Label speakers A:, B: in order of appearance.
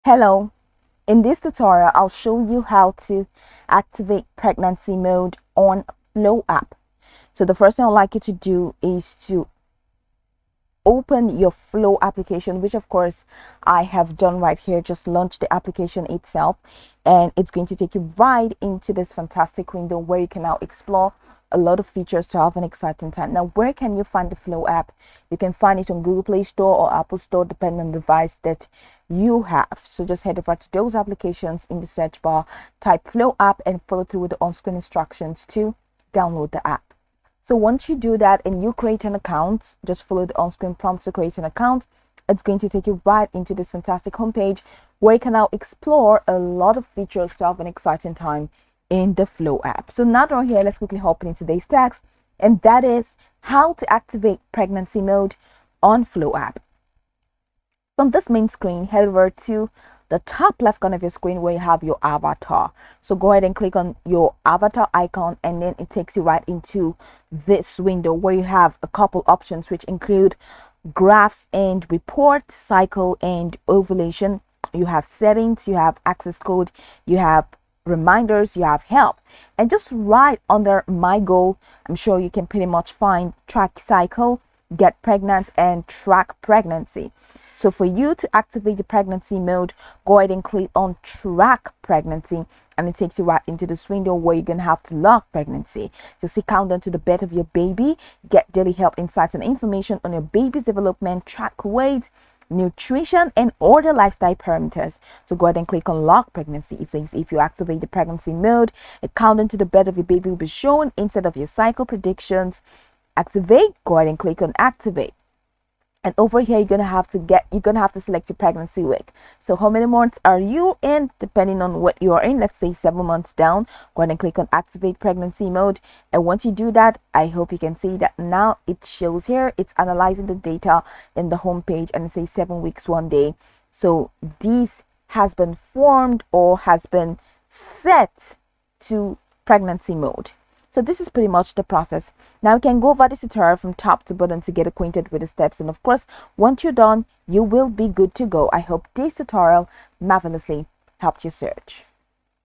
A: Hello, in this tutorial I'll show you how to activate pregnancy mode on Flo app. So the first thing I'd like you to do is to open your Flo application, which of course I have done right here. Just launch the application itself and it's going to take you right into this fantastic window where you can now explore a lot of features to have an exciting time. Now, where can you find the Flo app? You can find it on Google Play Store or Apple Store, depending on the device that you have. So just head over to those applications in the search bar, type Flo app and follow through with the on-screen instructions to download the app. So once you do that and you create an account, just follow the on-screen prompts to create an account. It's going to take you right into this fantastic homepage where you can now explore a lot of features to have an exciting time in the Flo app. So now that we're here, let's quickly hop into today's text, and that is how to activate pregnancy mode on Flo app. From this main screen, head over to the top left corner of your screen where you have your avatar. So go ahead and click on your avatar icon, and then it takes you right into this window where you have a couple options which include graphs and report, cycle and ovulation. You have settings, you have access code, you have reminders, you have help, and just right under my goal, I'm sure you can pretty much find track cycle, get pregnant, and track pregnancy. So for you to activate the pregnancy mode, go ahead and click on track pregnancy, and it takes you right into this window where you're gonna have to log pregnancy. Just see countdown to the birth of your baby, get daily health insights and information on your baby's development, track weight, nutrition, and other lifestyle parameters. So go ahead and click on log pregnancy. It says if you activate the pregnancy mode, a countdown to the birth of your baby will be shown instead of your cycle predictions. Activate, go ahead and click on activate. And over here, you're gonna have to select your pregnancy week. So how many months are you in, depending on what you are in? Let's say 7 months down. Go ahead and click on activate pregnancy mode. And once you do that, I hope you can see that now it shows here. It's analyzing the data in the home page, and it says 7 weeks 1 day. So this has been formed or has been set to pregnancy mode. So this is pretty much the process. Now you can go over this tutorial from top to bottom to get acquainted with the steps. And of course, once you're done, you will be good to go. I hope this tutorial marvelously helped you search.